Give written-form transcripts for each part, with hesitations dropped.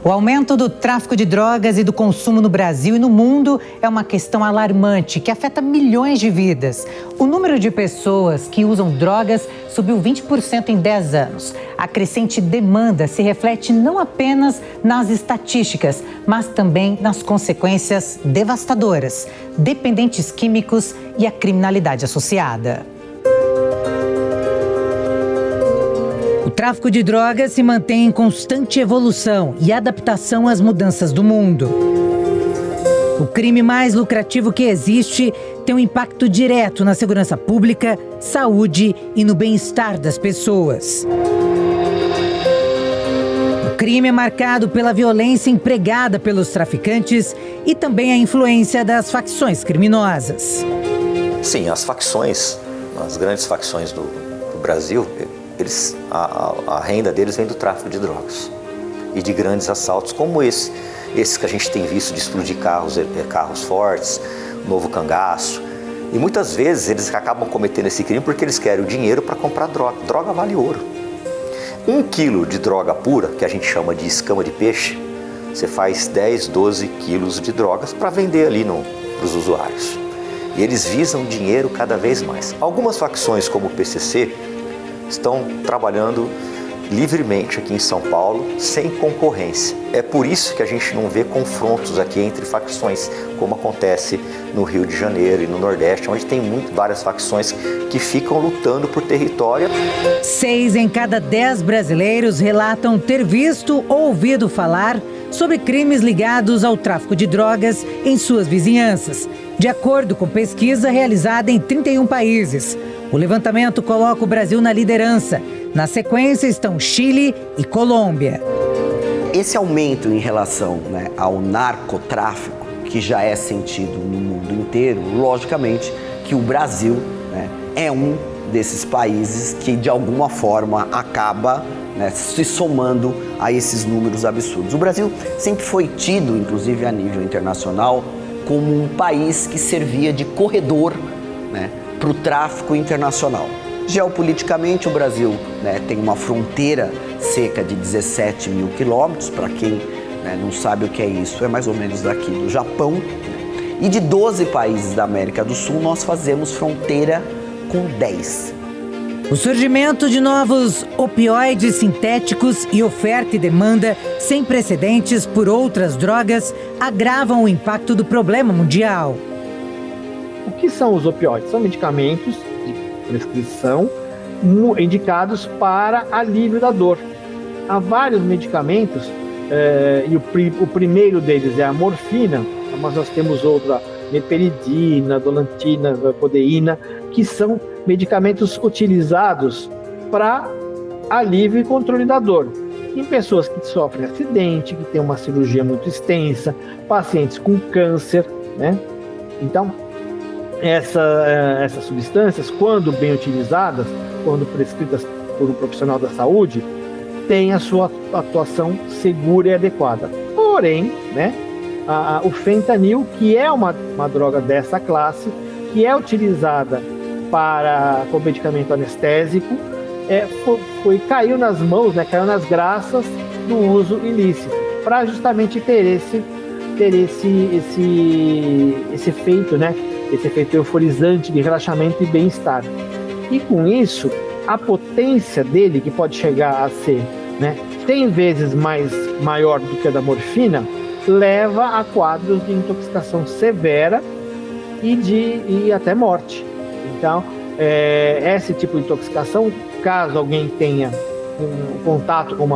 O aumento do tráfico de drogas e do consumo no Brasil e no mundo é uma questão alarmante que afeta milhões de vidas. O número de pessoas que usam drogas subiu 20% em 10 anos. A crescente demanda se reflete não apenas nas estatísticas, mas também nas consequências devastadoras, dependentes químicos e a criminalidade associada. O tráfico de drogas se mantém em constante evolução e adaptação às mudanças do mundo. O crime mais lucrativo que existe tem um impacto direto na segurança pública, saúde e no bem-estar das pessoas. O crime é marcado pela violência empregada pelos traficantes e também a influência das facções criminosas. Sim, as facções, as grandes facções do Brasil, a renda deles vem do tráfico de drogas e de grandes assaltos como esses que a gente tem visto de explodir carros fortes, novo cangaço. E muitas vezes eles acabam cometendo esse crime porque eles querem o dinheiro para comprar droga. Droga vale ouro. 1 quilo de droga pura, que a gente chama de escama de peixe, você faz 10, 12 quilos de drogas para vender ali para os usuários. E eles visam dinheiro cada vez mais. Algumas facções, como o PCC, estão trabalhando livremente aqui em São Paulo, sem concorrência. É por isso que a gente não vê confrontos aqui entre facções, como acontece no Rio de Janeiro e no Nordeste, onde tem várias facções que ficam lutando por território. 6 em cada 10 brasileiros relatam ter visto ou ouvido falar sobre crimes ligados ao tráfico de drogas em suas vizinhanças, de acordo com pesquisa realizada em 31 países. O levantamento coloca o Brasil na liderança. Na sequência estão Chile e Colômbia. Esse aumento em relação ao narcotráfico, que já é sentido no mundo inteiro, logicamente que o Brasil é um desses países que de alguma forma acaba se somando a esses números absurdos. O Brasil sempre foi tido, inclusive a nível internacional, como um país que servia de corredor para o tráfico internacional. Geopoliticamente, o Brasil tem uma fronteira cerca de 17 mil quilômetros. Para quem não sabe o que é isso, é mais ou menos daqui do Japão. E de 12 países da América do Sul, nós fazemos fronteira com 10. O surgimento de novos opioides sintéticos e oferta e demanda sem precedentes por outras drogas agravam o impacto do problema mundial. O que são os opioides? São medicamentos de prescrição indicados para alívio da dor. Há vários medicamentos, e o primeiro deles é a morfina, mas nós temos outra, meperidina, dolantina, codeína, que são medicamentos utilizados para alívio e controle da dor. Em pessoas que sofrem acidente, que têm uma cirurgia muito extensa, pacientes com câncer, Então, essas substâncias, quando bem utilizadas, quando prescritas por um profissional da saúde, têm a sua atuação segura e adequada. Porém, o fentanil, que é uma droga dessa classe, que é utilizada como medicamento anestésico, caiu nas mãos, caiu nas graças do uso ilícito, para justamente ter esse efeito, esse efeito euforizante de relaxamento e bem-estar. E com isso, a potência dele, que pode chegar a ser 100 vezes maior do que a da morfina, leva a quadros de intoxicação severa e até morte. Então, esse tipo de intoxicação, caso alguém tenha um contato ou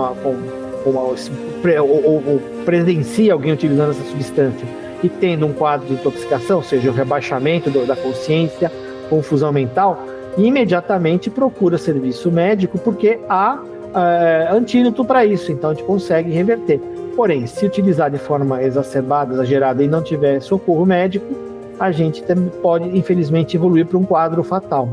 presencie alguém utilizando essa substância e tendo um quadro de intoxicação, ou seja, o rebaixamento da consciência, confusão mental, imediatamente procura serviço médico, porque há antídoto para isso, então a gente consegue reverter. Porém, se utilizar de forma exacerbada, exagerada e não tiver socorro médico, a gente pode, infelizmente, evoluir para um quadro fatal.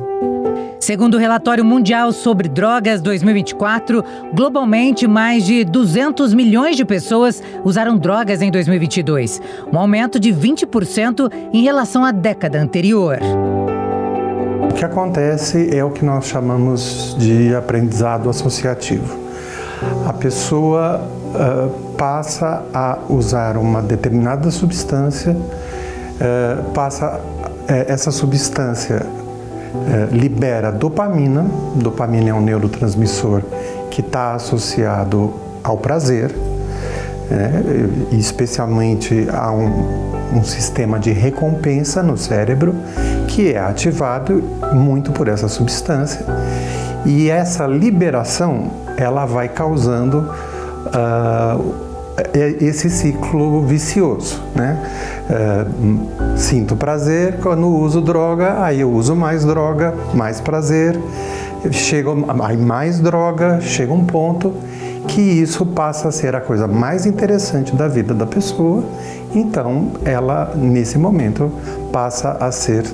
Segundo o Relatório Mundial sobre Drogas 2024, globalmente mais de 200 milhões de pessoas usaram drogas em 2022, um aumento de 20% em relação à década anterior. O que acontece é o que nós chamamos de aprendizado associativo. a pessoa passa a usar uma determinada substância, essa substância libera dopamina. Dopamina é um neurotransmissor que está associado ao prazer, especialmente a um sistema de recompensa no cérebro que é ativado muito por essa substância, e essa liberação ela vai causando esse ciclo vicioso, né? Sinto prazer quando uso droga, aí eu uso mais droga, mais prazer, aí mais droga, chega um ponto que isso passa a ser a coisa mais interessante da vida da pessoa, então ela, nesse momento, passa a ser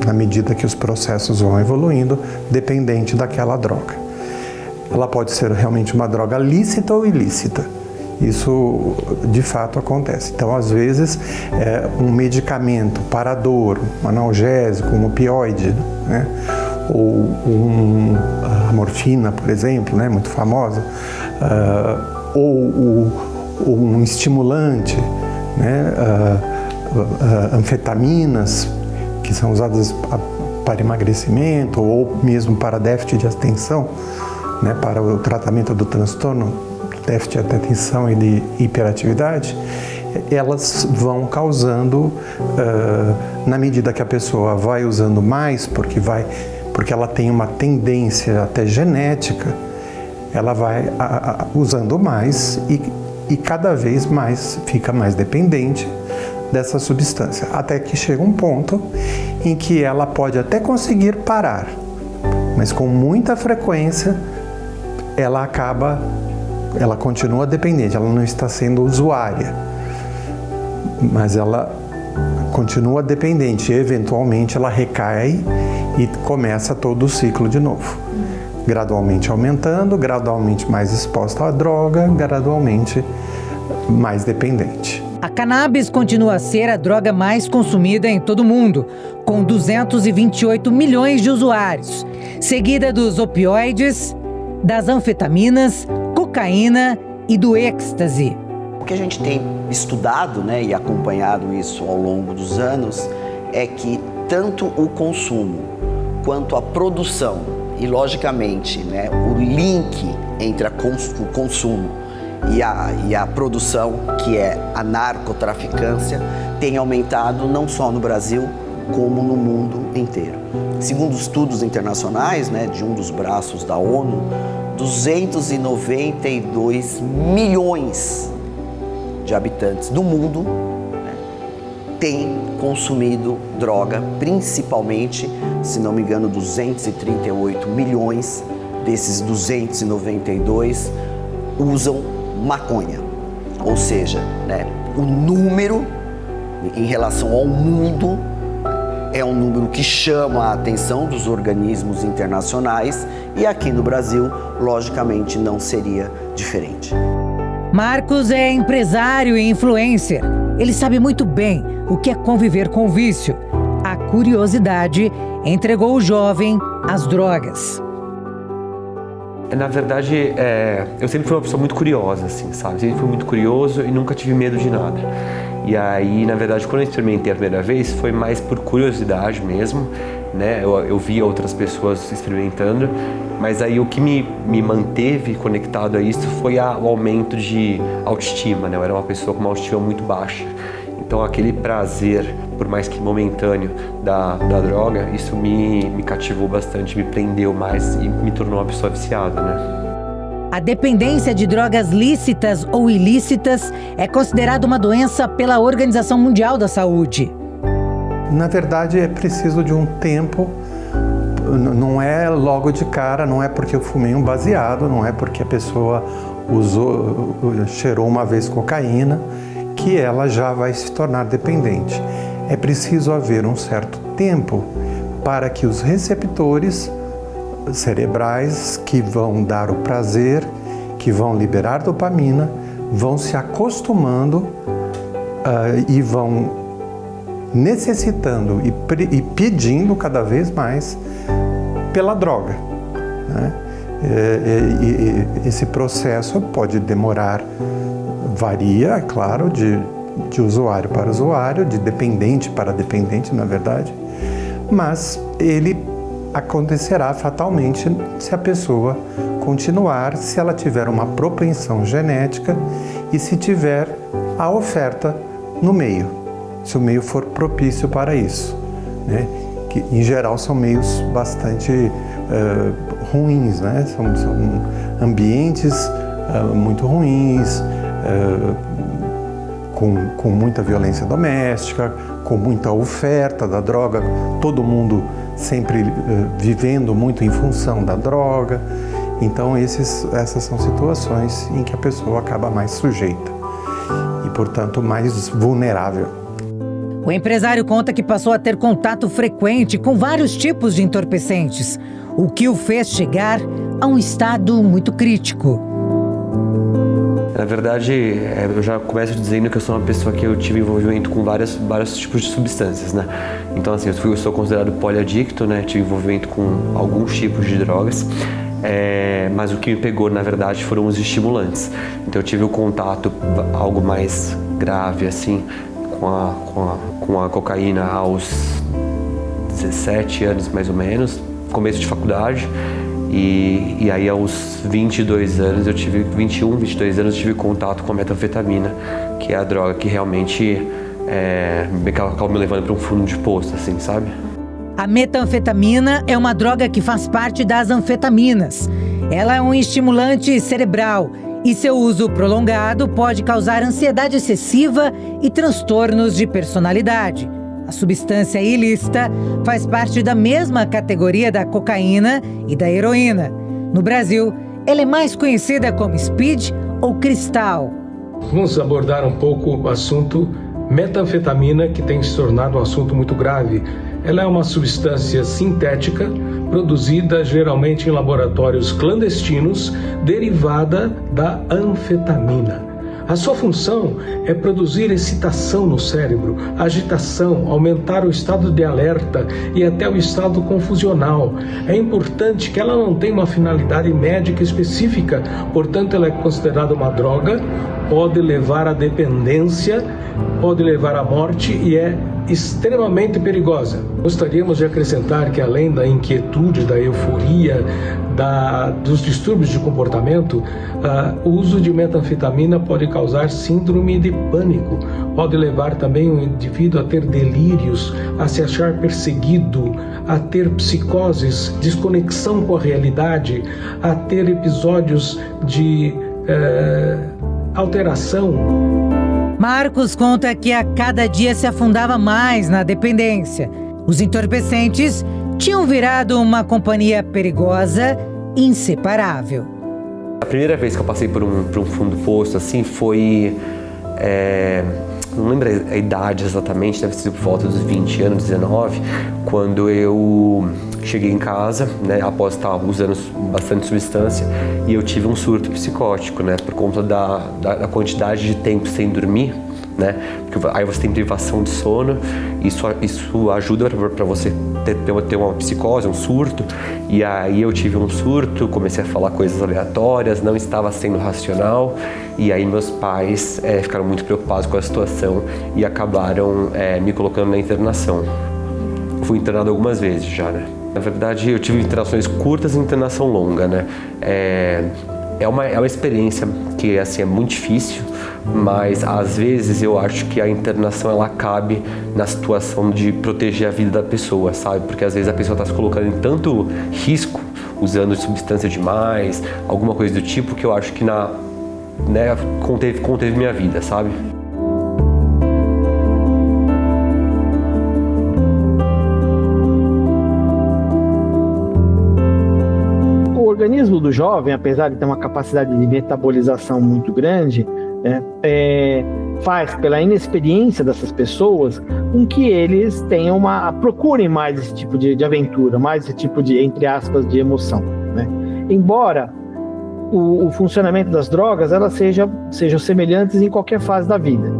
na medida que os processos vão evoluindo, dependente daquela droga. Ela pode ser realmente uma droga lícita ou ilícita. Isso, de fato, acontece. Então, às vezes, um medicamento para dor, um analgésico, um opioide, né? Ou a morfina, por exemplo, né? Muito famosa, ou um estimulante, né? Anfetaminas, que são usadas para emagrecimento ou mesmo para déficit de atenção, né, para o tratamento do transtorno, déficit de atenção e de hiperatividade, elas vão causando, na medida que a pessoa vai usando mais, porque ela tem uma tendência até genética, ela vai usando mais e cada vez mais fica mais dependente dessa substância, até que chega um ponto em que ela pode até conseguir parar, mas com muita frequência ela continua dependente, ela não está sendo usuária, mas ela continua dependente e eventualmente ela recai e começa todo o ciclo de novo, gradualmente aumentando, gradualmente mais exposta à droga, gradualmente mais dependente. A cannabis continua a ser a droga mais consumida em todo o mundo, com 228 milhões de usuários, seguida dos opioides, das anfetaminas, cocaína e do êxtase. O que a gente tem estudado, né, e acompanhado isso ao longo dos anos é que tanto o consumo quanto a produção e, logicamente, né, o link entre o consumo e a produção, que é a narcotraficância, tem aumentado não só no Brasil, como no mundo inteiro. Segundo estudos internacionais, né, de um dos braços da ONU, 292 milhões de habitantes do mundo, né, têm consumido droga, principalmente, se não me engano, 238 milhões desses 292 usam maconha. Ou seja, né, o número em relação ao mundo é um número que chama a atenção dos organismos internacionais e aqui no Brasil, logicamente, não seria diferente. Marcos é empresário e influencer. Ele sabe muito bem o que é conviver com o vício. A curiosidade entregou o jovem às drogas. Na verdade, eu sempre fui uma pessoa muito curiosa, assim, sabe? Sempre fui muito curioso e nunca tive medo de nada. E aí, na verdade, quando eu experimentei a primeira vez, foi mais por curiosidade mesmo, né? Eu via outras pessoas experimentando, mas aí o que me manteve conectado a isso foi o aumento de autoestima, né? Eu era uma pessoa com uma autoestima muito baixa. Então, aquele prazer, por mais que momentâneo, da droga, isso me cativou bastante, me prendeu mais e me tornou uma pessoa viciada, né? A dependência de drogas lícitas ou ilícitas é considerada uma doença pela Organização Mundial da Saúde. Na verdade, é preciso de um tempo, não é logo de cara, não é porque eu fumei um baseado, não é porque a pessoa cheirou uma vez cocaína, que ela já vai se tornar dependente. É preciso haver um certo tempo para que os receptores cerebrais que vão dar o prazer, que vão liberar dopamina, vão se acostumando e vão necessitando e pedindo cada vez mais pela droga, né? Esse processo pode demorar, varia, é claro, de usuário para usuário, de dependente para dependente, na verdade, mas ele acontecerá fatalmente se a pessoa continuar, se ela tiver uma propensão genética e se tiver a oferta no meio, se o meio for propício para isso, né? Que em geral são meios bastante ruins, né? São ambientes muito ruins, com muita violência doméstica, com muita oferta da droga, todo mundo sempre vivendo muito em função da droga. Então essas são situações em que a pessoa acaba mais sujeita e, portanto, mais vulnerável. O empresário conta que passou a ter contato frequente com vários tipos de entorpecentes, o que o fez chegar a um estado muito crítico. Na verdade, eu já começo dizendo que eu sou uma pessoa que eu tive envolvimento com vários tipos de substâncias, né? Então, assim, eu sou considerado poliadicto, né? Tive envolvimento com alguns tipos de drogas, mas o que me pegou, na verdade, foram os estimulantes. Então, eu tive o contato algo mais grave, assim, com a cocaína aos 17 anos, mais ou menos, começo de faculdade. E aí aos 22 anos, 22 anos, eu tive contato com a metanfetamina, que é a droga que realmente acaba me levando para um fundo de poço, assim, sabe? A metanfetamina é uma droga que faz parte das anfetaminas. Ela é um estimulante cerebral e seu uso prolongado pode causar ansiedade excessiva e transtornos de personalidade. A substância ilícita faz parte da mesma categoria da cocaína e da heroína. No Brasil, ela é mais conhecida como speed ou cristal. Vamos abordar um pouco o assunto metanfetamina, que tem se tornado um assunto muito grave. Ela é uma substância sintética produzida geralmente em laboratórios clandestinos, derivada da anfetamina. A sua função é produzir excitação no cérebro, agitação, aumentar o estado de alerta e até o estado confusional. É importante que ela não tenha uma finalidade médica específica, portanto ela é considerada uma droga, pode levar à dependência, pode levar à morte e é extremamente perigosa. Gostaríamos de acrescentar que, além da inquietude, da euforia, dos distúrbios de comportamento, o uso de metanfetamina pode causar síndrome de pânico, pode levar também o indivíduo a ter delírios, a se achar perseguido, a ter psicoses, desconexão com a realidade, a ter episódios de alteração. Marcos conta que a cada dia se afundava mais na dependência. Os entorpecentes tinham virado uma companhia perigosa e inseparável. A primeira vez que eu passei por um fundo do poço, assim, foi... não lembro a idade exatamente, deve ser por volta dos 20 anos, 19, quando eu cheguei em casa, né, após estar usando bastante substância, e eu tive um surto psicótico, né, por conta da quantidade de tempo sem dormir, né, porque aí você tem privação de sono, isso ajuda para você ter uma psicose, um surto, e aí eu tive um surto, comecei a falar coisas aleatórias, não estava sendo racional, e aí meus pais ficaram muito preocupados com a situação e acabaram me colocando na internação. Fui internado algumas vezes já, né. Na verdade, eu tive internações curtas e internação longa, né. É uma experiência que, assim, é muito difícil, mas às vezes eu acho que a internação ela cabe na situação de proteger a vida da pessoa, sabe? Porque às vezes a pessoa está se colocando em tanto risco, usando substância demais, alguma coisa do tipo, que eu acho que conteve minha vida, sabe? O organismo do jovem, apesar de ter uma capacidade de metabolização muito grande, faz, pela inexperiência dessas pessoas, com que eles procurem mais esse tipo de aventura, mais esse tipo de, entre aspas, de emoção, né? Embora o funcionamento das drogas elas sejam semelhantes em qualquer fase da vida.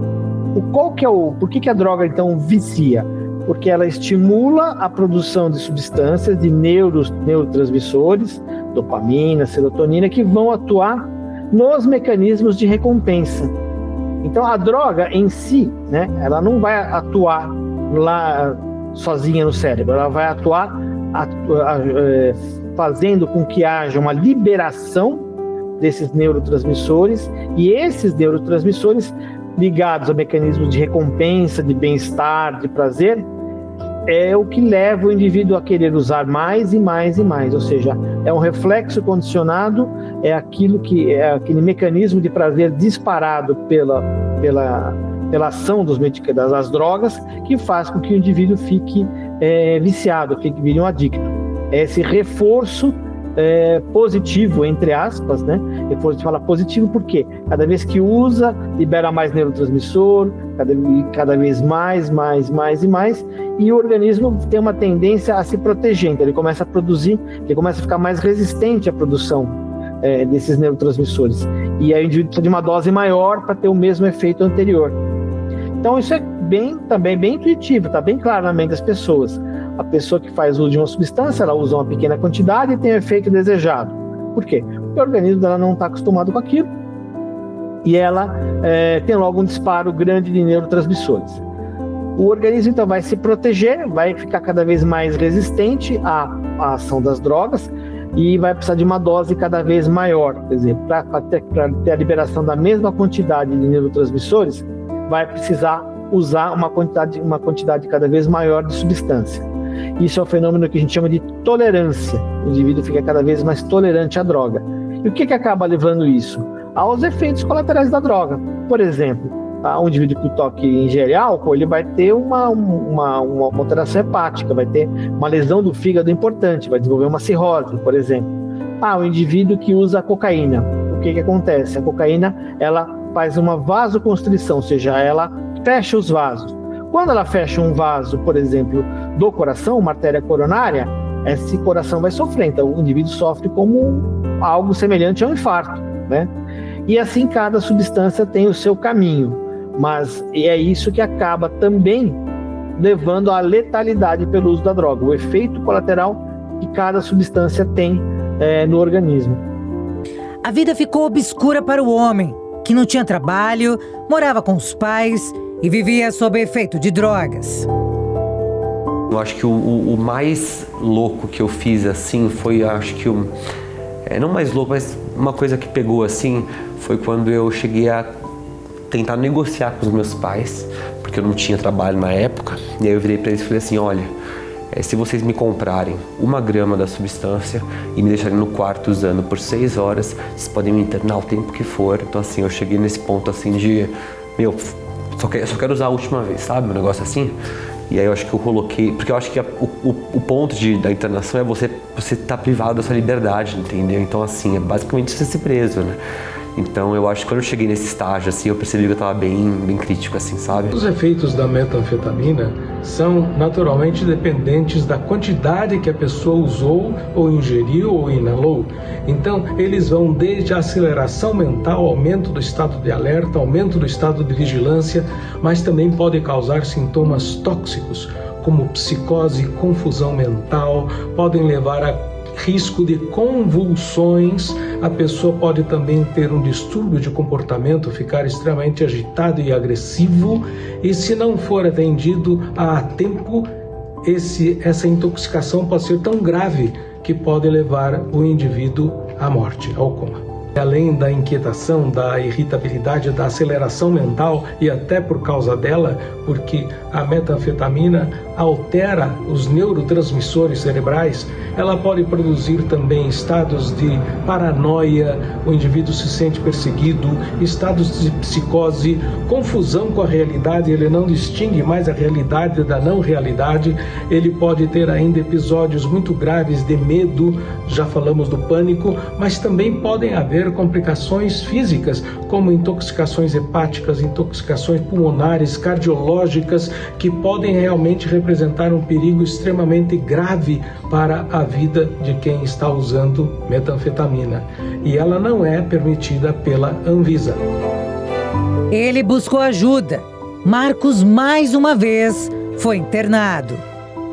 Por que a droga então vicia? Porque ela estimula a produção de substâncias, de neurotransmissores, dopamina, serotonina, que vão atuar nos mecanismos de recompensa. Então a droga em si, né, ela não vai atuar lá sozinha no cérebro, ela vai atuar fazendo com que haja uma liberação desses neurotransmissores, e esses neurotransmissores ligados a mecanismos de recompensa, de bem-estar, de prazer, é o que leva o indivíduo a querer usar mais e mais e mais, ou seja, é um reflexo condicionado, é aquele mecanismo de prazer disparado pela ação das drogas, que faz com que o indivíduo fique viciado, vire um adicto. É esse reforço positivo, entre aspas, né? Depois de falar positivo, porque cada vez que usa, libera mais neurotransmissor, cada vez mais, e o organismo tem uma tendência a se proteger, então ele começa a produzir, ele começa a ficar mais resistente à produção desses neurotransmissores, e aí o indivíduo precisa de uma dose maior para ter o mesmo efeito anterior. Então isso é também bem intuitivo, está bem claro na mente das pessoas. A pessoa que faz uso de uma substância, ela usa uma pequena quantidade e tem o efeito desejado. Por quê? Porque o organismo dela não está acostumado com aquilo e ela tem logo um disparo grande de neurotransmissores. O organismo então vai se proteger, vai ficar cada vez mais resistente à ação das drogas e vai precisar de uma dose cada vez maior. Quer dizer, para ter a liberação da mesma quantidade de neurotransmissores, vai precisar usar uma quantidade cada vez maior de substância. Isso é um fenômeno que a gente chama de tolerância. O indivíduo fica cada vez mais tolerante à droga. E o que acaba levando isso? Aos efeitos colaterais da droga. Por exemplo, um indivíduo que ingere álcool, ele vai ter uma alteração hepática, vai ter uma lesão do fígado importante, vai desenvolver uma cirrose, por exemplo. O indivíduo que usa cocaína, o que acontece? A cocaína, ela faz uma vasoconstrição, ou seja, ela fecha os vasos. Quando ela fecha um vaso, por exemplo, do coração, uma artéria coronária, esse coração vai sofrer. Então, o indivíduo sofre como algo semelhante a um infarto, né? E assim, cada substância tem o seu caminho. Mas é isso que acaba também levando à letalidade pelo uso da droga, o efeito colateral que cada substância tem no organismo. A vida ficou obscura para o homem, que não tinha trabalho, morava com os pais e vivia sob efeito de drogas. Eu acho que o mais louco que eu fiz assim foi, não mais louco, mas uma coisa que pegou assim, foi quando eu cheguei a tentar negociar com os meus pais, porque eu não tinha trabalho na época, e aí eu virei para eles e falei assim, olha, se vocês me comprarem 1 grama da substância e me deixarem no quarto usando por 6 horas, vocês podem me internar o tempo que for. Então assim, eu cheguei nesse ponto assim de, só quero usar a última vez, sabe? Um negócio assim. E aí eu acho que eu coloquei, porque eu acho que o ponto da internação é você estar privado da sua liberdade, entendeu? Então assim, é basicamente você ser preso, né? Então eu acho que quando eu cheguei nesse estágio, assim, eu percebi que eu estava bem crítico, assim, sabe? Os efeitos da metanfetamina são naturalmente dependentes da quantidade que a pessoa usou, ou ingeriu, ou inalou. Então, eles vão desde a aceleração mental, aumento do estado de alerta, aumento do estado de vigilância, mas também podem causar sintomas tóxicos, como psicose, confusão mental, podem levar a risco de convulsões, a pessoa pode também ter um distúrbio de comportamento, ficar extremamente agitado e agressivo, e se não for atendido a tempo, essa intoxicação pode ser tão grave que pode levar o indivíduo à morte, ao coma. Além da inquietação, da irritabilidade, da aceleração mental, e até por causa dela, porque a metanfetamina altera os neurotransmissores cerebrais, ela pode produzir também estados de paranoia, o indivíduo se sente perseguido, estados de psicose, confusão com a realidade, ele não distingue mais a realidade da não realidade, ele pode ter ainda episódios muito graves de medo, já falamos do pânico, mas também podem haver complicações físicas, como intoxicações hepáticas, intoxicações pulmonares, cardiológicas, que podem realmente representar um perigo extremamente grave para a vida de quem está usando metanfetamina. E ela não é permitida pela Anvisa. Ele buscou ajuda. Marcos, mais uma vez, foi internado.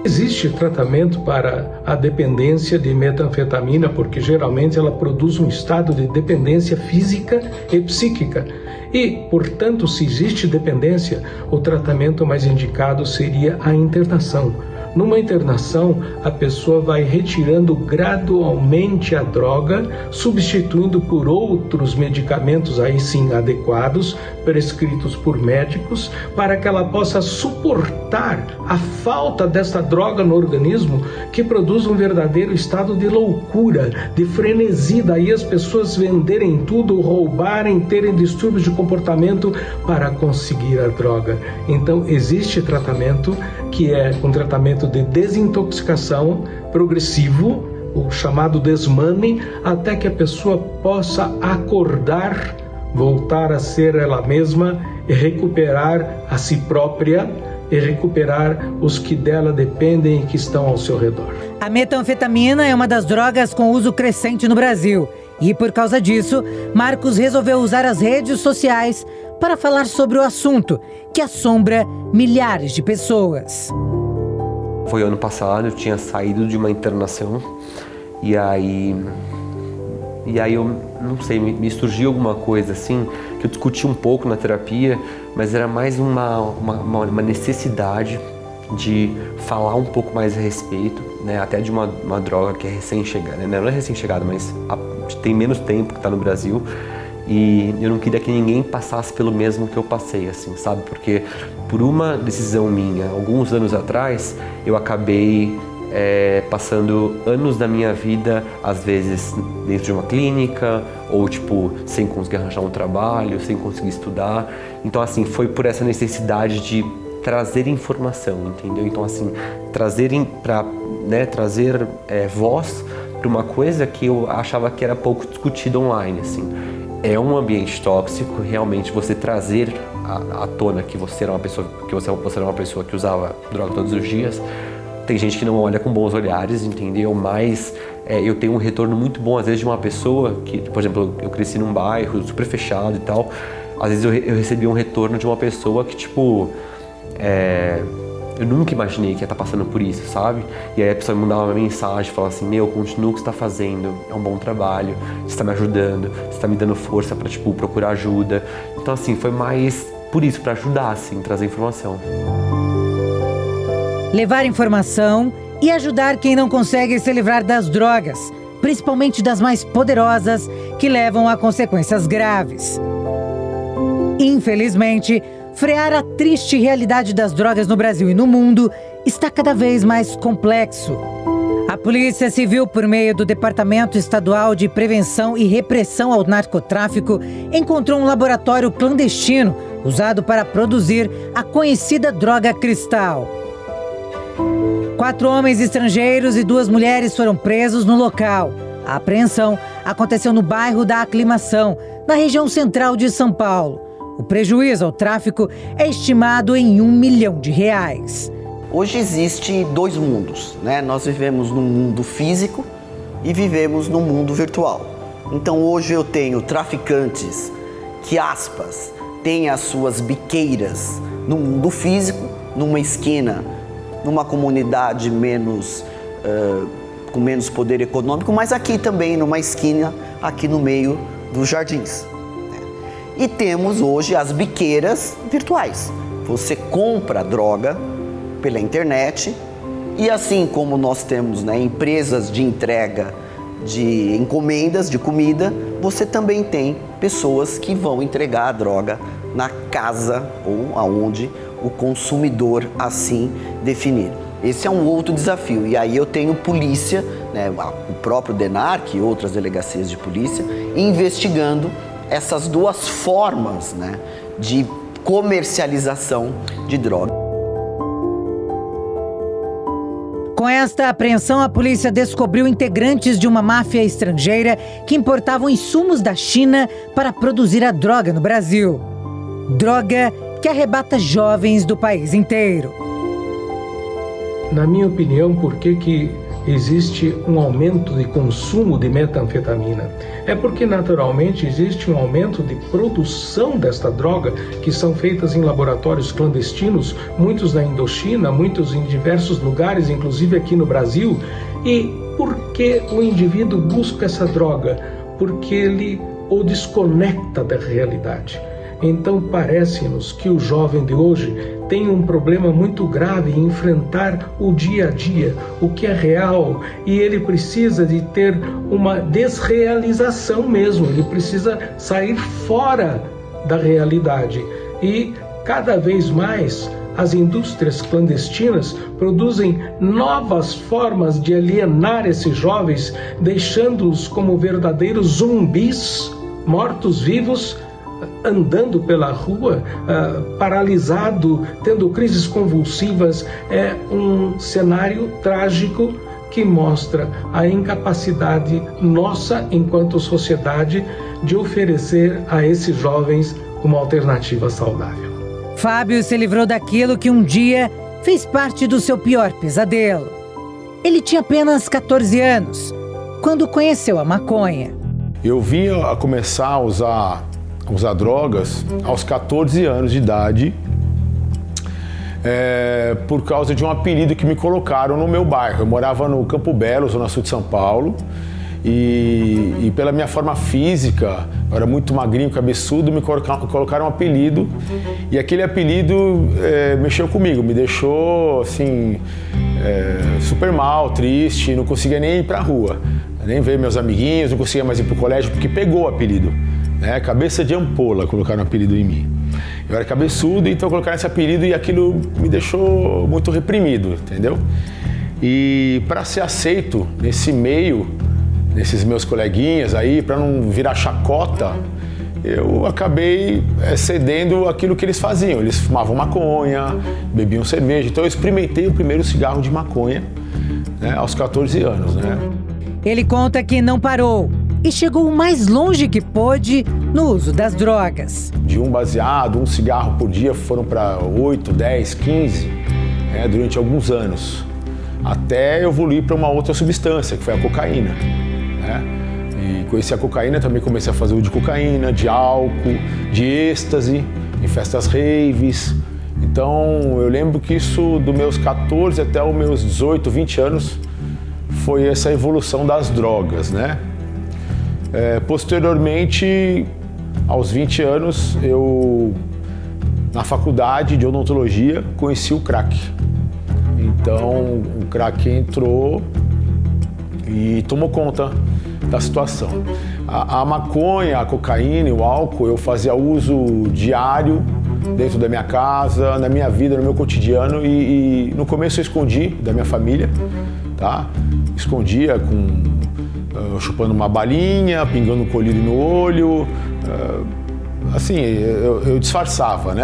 existe tratamento para a dependência de metanfetamina, porque geralmente ela produz um estado de dependência física e psíquica. E, portanto, se existe dependência, o tratamento mais indicado seria a internação. Numa internação, a pessoa vai retirando gradualmente a droga, substituindo por outros medicamentos, aí sim adequados, prescritos por médicos, para que ela possa suportar a falta desta droga no organismo, que produz um verdadeiro estado de loucura, de frenesi. Daí as pessoas venderem tudo, roubarem, terem distúrbios de comportamento para conseguir a droga. Então, existe tratamento que é um tratamento de desintoxicação progressivo, o chamado desmame, até que a pessoa possa acordar, voltar a ser ela mesma e recuperar a si própria e recuperar os que dela dependem e que estão ao seu redor. A metanfetamina é uma das drogas com uso crescente no Brasil. E por causa disso, Marcos resolveu usar as redes sociais para falar sobre o assunto, que assombra milhares de pessoas. Foi ano passado, eu tinha saído de uma internação e aí eu não sei, me surgiu alguma coisa assim, que eu discuti um pouco na terapia, mas era mais uma necessidade de falar um pouco mais a respeito, né, até de uma droga que é recém-chegada, né, não é recém-chegada, mas tem menos tempo que está no Brasil. E eu não queria que ninguém passasse pelo mesmo que eu passei, assim, sabe? Porque por uma decisão minha, alguns anos atrás, eu acabei passando anos da minha vida, às vezes dentro de uma clínica, ou tipo, sem conseguir arranjar um trabalho, sem conseguir estudar. Então, assim, foi por essa necessidade de trazer informação, entendeu? Então, assim, trazer voz para uma coisa que eu achava que era pouco discutida online, assim. É um ambiente tóxico, realmente você trazer à tona que você era uma pessoa que usava droga todos os dias. Tem gente que não olha com bons olhares, entendeu? Mas eu tenho um retorno muito bom, às vezes, de uma pessoa que, por exemplo, eu cresci num bairro super fechado e tal. Às vezes eu recebi um retorno de uma pessoa que, tipo, eu nunca imaginei que ia estar passando por isso, sabe? E aí a pessoa me mandava uma mensagem, falava assim, continua o que você está fazendo, é um bom trabalho, você está me ajudando, você está me dando força para, tipo, procurar ajuda. Então, assim, foi mais por isso, para ajudar, assim, trazer informação. Levar informação e ajudar quem não consegue se livrar das drogas, principalmente das mais poderosas, que levam a consequências graves. Infelizmente, frear a triste realidade das drogas no Brasil e no mundo está cada vez mais complexo. A Polícia Civil, por meio do Departamento Estadual de Prevenção e Repressão ao Narcotráfico, encontrou um laboratório clandestino usado para produzir a conhecida droga cristal. 4 homens estrangeiros e 2 mulheres foram presos no local. A apreensão aconteceu no bairro da Aclimação, na região central de São Paulo. O prejuízo ao tráfico é estimado em R$1 milhão. Hoje existe 2 mundos, né? Nós vivemos no mundo físico e vivemos no mundo virtual. Então hoje eu tenho traficantes que, aspas, têm as suas biqueiras no mundo físico, numa esquina, numa comunidade com menos poder econômico, mas aqui também numa esquina, aqui no meio dos jardins. E temos hoje as biqueiras virtuais. Você compra droga pela internet e, assim como nós temos, né, empresas de entrega de encomendas de comida, você também tem pessoas que vão entregar a droga na casa ou aonde o consumidor assim definir. Esse é um outro desafio. E aí eu tenho polícia, né, o próprio DENARC e outras delegacias de polícia investigando essas 2 formas, né, de comercialização de droga. Com esta apreensão, a polícia descobriu integrantes de uma máfia estrangeira que importavam insumos da China para produzir a droga no Brasil. Droga que arrebata jovens do país inteiro. Na minha opinião, por que existe um aumento de consumo de metanfetamina? É porque naturalmente existe um aumento de produção desta droga, que são feitas em laboratórios clandestinos, muitos na Indochina, muitos em diversos lugares, inclusive aqui no Brasil. E por que o indivíduo busca essa droga? Porque ele o desconecta da realidade. Então parece-nos que o jovem de hoje tem um problema muito grave em enfrentar o dia a dia, o que é real, e ele precisa de ter uma desrealização mesmo, ele precisa sair fora da realidade. E cada vez mais as indústrias clandestinas produzem novas formas de alienar esses jovens, deixando-os como verdadeiros zumbis, mortos-vivos, andando pela rua, paralisado, tendo crises convulsivas. É um cenário trágico que mostra a incapacidade nossa, enquanto sociedade, de oferecer a esses jovens uma alternativa saudável. Fábio se livrou daquilo que um dia fez parte do seu pior pesadelo. Ele tinha apenas 14 anos, quando conheceu a maconha. Eu vim a começar a usar drogas aos 14 anos de idade, por causa de um apelido que me colocaram no meu bairro. Eu morava no Campo Belo, zona sul de São Paulo, e pela minha forma física, eu era muito magrinho, cabeçudo, me colocaram um apelido, e aquele apelido mexeu comigo, me deixou assim, super mal, triste, não conseguia nem ir pra rua, nem ver meus amiguinhos, não conseguia mais ir pro colégio, porque pegou o apelido. Cabeça de ampola, colocaram um apelido em mim. Eu era cabeçudo, então colocaram esse apelido e aquilo me deixou muito reprimido, entendeu? E para ser aceito nesse meio, nesses meus coleguinhas aí, para não virar chacota, eu acabei cedendo aquilo que eles faziam. Eles fumavam maconha, bebiam cerveja, então eu experimentei o primeiro cigarro de maconha, aos 14 anos, Ele conta que não parou e chegou o mais longe que pôde no uso das drogas. De um baseado, um cigarro por dia foram para 8, 10, 15, durante alguns anos, até evoluir para uma outra substância, que foi a cocaína. E conheci a cocaína, também comecei a fazer uso de cocaína, de álcool, de êxtase, em festas raves. Então eu lembro que isso, dos meus 14 até os meus 18, 20 anos, foi essa evolução das drogas, Posteriormente, aos 20 anos, eu, na faculdade de odontologia, conheci o crack. Então, o crack entrou e tomou conta da situação. A maconha, a cocaína e o álcool, eu fazia uso diário dentro da minha casa, na minha vida, no meu cotidiano, e no começo eu escondi da minha família, Escondia chupando uma balinha, pingando um colírio no olho, assim, eu disfarçava,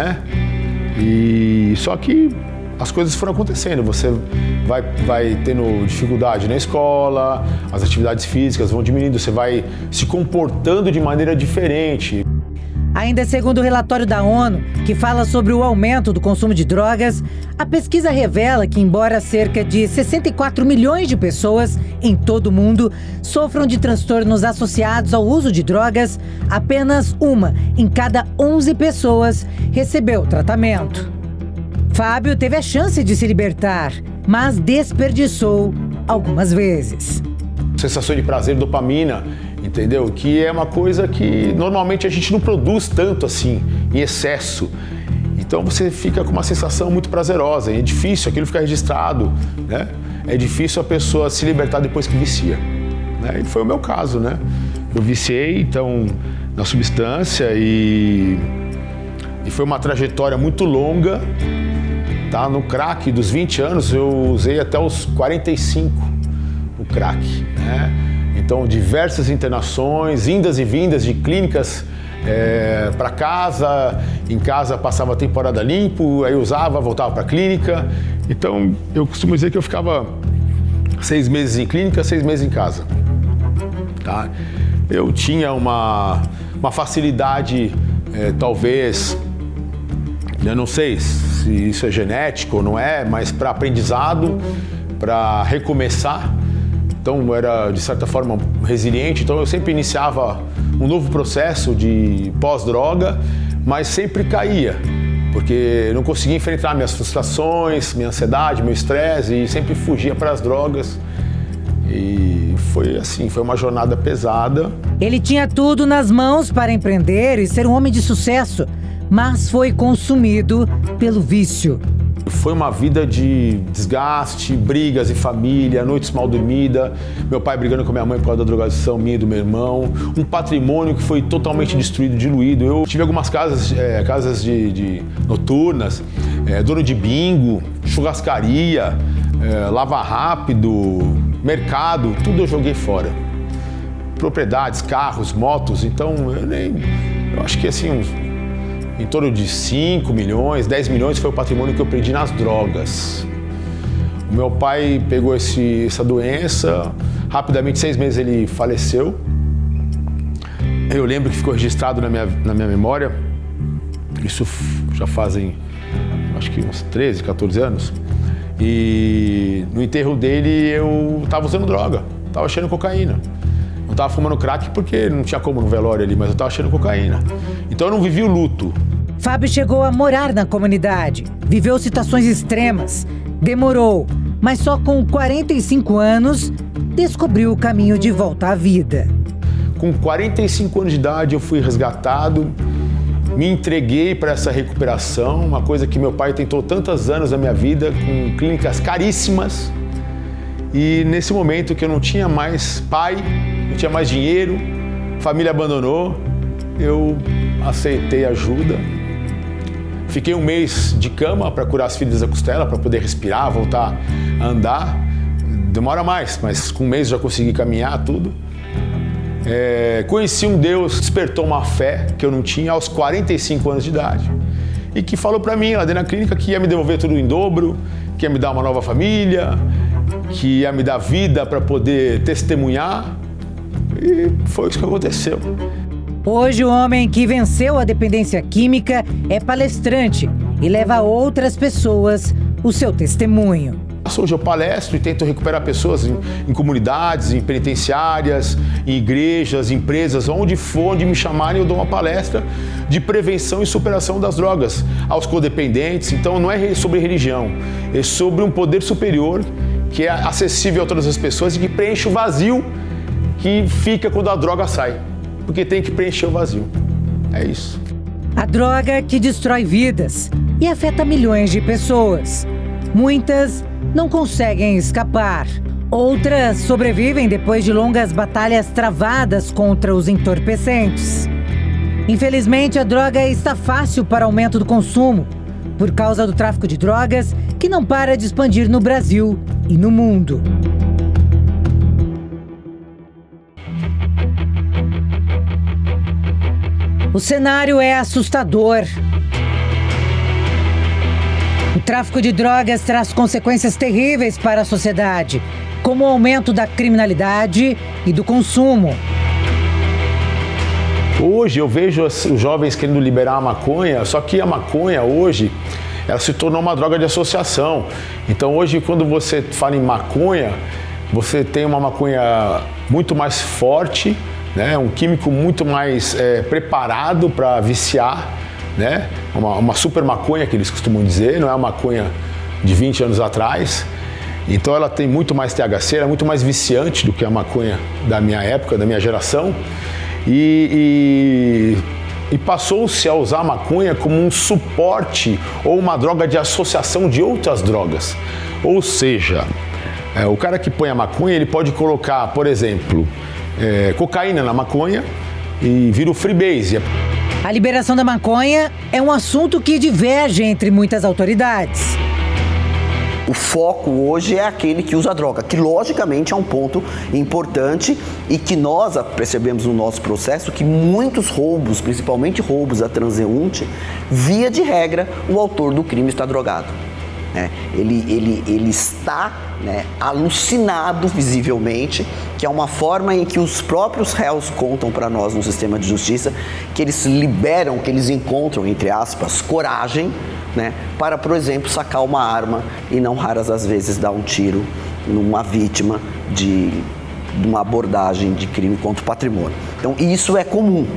E só que as coisas foram acontecendo, você vai tendo dificuldade na escola, as atividades físicas vão diminuindo, você vai se comportando de maneira diferente. Ainda segundo o relatório da ONU, que fala sobre o aumento do consumo de drogas, a pesquisa revela que, embora cerca de 64 milhões de pessoas em todo o mundo sofram de transtornos associados ao uso de drogas, apenas uma em cada 11 pessoas recebeu tratamento. Fábio teve a chance de se libertar, mas desperdiçou algumas vezes. Sensação de prazer, dopamina, entendeu? Que é uma coisa que normalmente a gente não produz tanto assim, em excesso. Então você fica com uma sensação muito prazerosa, e é difícil, aquilo ficar registrado, É difícil a pessoa se libertar depois que vicia, E foi o meu caso, Eu viciei, então, na substância e foi uma trajetória muito longa, No crack, dos 20 anos, eu usei até os 45 o crack, Então, diversas internações, indas e vindas de clínicas para casa, em casa passava a temporada limpo, aí usava, voltava para a clínica. Então, eu costumo dizer que eu ficava 6 meses em clínica, 6 meses em casa. Eu tinha uma facilidade, talvez, eu não sei se isso é genético ou não é, mas para aprendizado, para recomeçar. então eu era, de certa forma, resiliente, então eu sempre iniciava um novo processo de pós-droga, mas sempre caía, porque eu não conseguia enfrentar minhas frustrações, minha ansiedade, meu estresse, e sempre fugia para as drogas. E foi assim, foi uma jornada pesada. Ele tinha tudo nas mãos para empreender e ser um homem de sucesso, mas foi consumido pelo vício. Foi uma vida de desgaste, brigas em família, noites mal dormidas, meu pai brigando com minha mãe por causa da drogadição minha e do meu irmão, um patrimônio que foi totalmente destruído, diluído. Eu tive algumas casas de noturnas, dono de bingo, churrascaria, lava rápido, mercado, tudo eu joguei fora. Propriedades, carros, motos, então eu acho que assim, em torno de 5 milhões, 10 milhões foi o patrimônio que eu perdi nas drogas. O meu pai pegou essa doença, rapidamente, 6 meses ele faleceu. Eu lembro que ficou registrado na minha memória, isso já fazem, acho que uns 13, 14 anos. E no enterro dele eu estava usando droga, estava cheirando cocaína. Não estava fumando crack porque não tinha como no velório ali, mas eu estava cheirando cocaína. Então eu não vivi o luto. Fábio chegou a morar na comunidade, viveu situações extremas, demorou, mas só com 45 anos descobriu o caminho de volta à vida. Com 45 anos de idade eu fui resgatado, me entreguei para essa recuperação, uma coisa que meu pai tentou tantos anos na minha vida, com clínicas caríssimas. E nesse momento que eu não tinha mais pai, não tinha mais dinheiro, família abandonou, eu aceitei ajuda. Fiquei um mês de cama para curar as feridas da costela, para poder respirar, voltar a andar. Demora mais, mas com um mês já consegui caminhar tudo. Conheci um Deus, despertou uma fé que eu não tinha aos 45 anos de idade. E que falou para mim lá dentro da clínica que ia me devolver tudo em dobro, que ia me dar uma nova família, que ia me dar vida para poder testemunhar. E foi isso que aconteceu. Hoje o homem que venceu a dependência química é palestrante e leva a outras pessoas o seu testemunho. Hoje eu palestro e tento recuperar pessoas em comunidades, em penitenciárias, em igrejas, em empresas, onde for, onde me chamarem, eu dou uma palestra de prevenção e superação das drogas aos codependentes. Então não é sobre religião, é sobre um poder superior que é acessível a todas as pessoas e que preenche o vazio que fica quando a droga sai. Porque tem que preencher o vazio. É isso. A droga que destrói vidas e afeta milhões de pessoas. Muitas não conseguem escapar. Outras sobrevivem depois de longas batalhas travadas contra os entorpecentes. Infelizmente, a droga está fácil para aumento do consumo, por causa do tráfico de drogas que não para de expandir no Brasil e no mundo. O cenário é assustador. O tráfico de drogas traz consequências terríveis para a sociedade, como o aumento da criminalidade e do consumo. Hoje eu vejo os jovens querendo liberar a maconha, só que a maconha hoje, ela se tornou uma droga de associação. Então hoje quando você fala em maconha, você tem uma maconha muito mais forte, né? Um químico muito mais preparado para viciar, né? Uma super maconha que eles costumam dizer, não é a maconha de 20 anos atrás. Então ela tem muito mais THC, ela é muito mais viciante do que a maconha da minha época, da minha geração. E passou-se a usar a maconha como um suporte ou uma droga de associação de outras drogas. Ou seja, o cara que põe a maconha, ele pode colocar, por exemplo, cocaína na maconha e vira o freebase. A liberação da maconha é um assunto que diverge entre muitas autoridades. O foco hoje é aquele que usa droga, que logicamente é um ponto importante e que nós percebemos no nosso processo que muitos roubos, principalmente roubos a transeunte, via de regra, o autor do crime está drogado. Ele está alucinado visivelmente, que é uma forma em que os próprios réus contam para nós no sistema de justiça, que eles liberam, que eles encontram, entre aspas, coragem, para, por exemplo, sacar uma arma e não raras às vezes dar um tiro numa vítima de uma abordagem de crime contra o patrimônio. Então, isso é comum.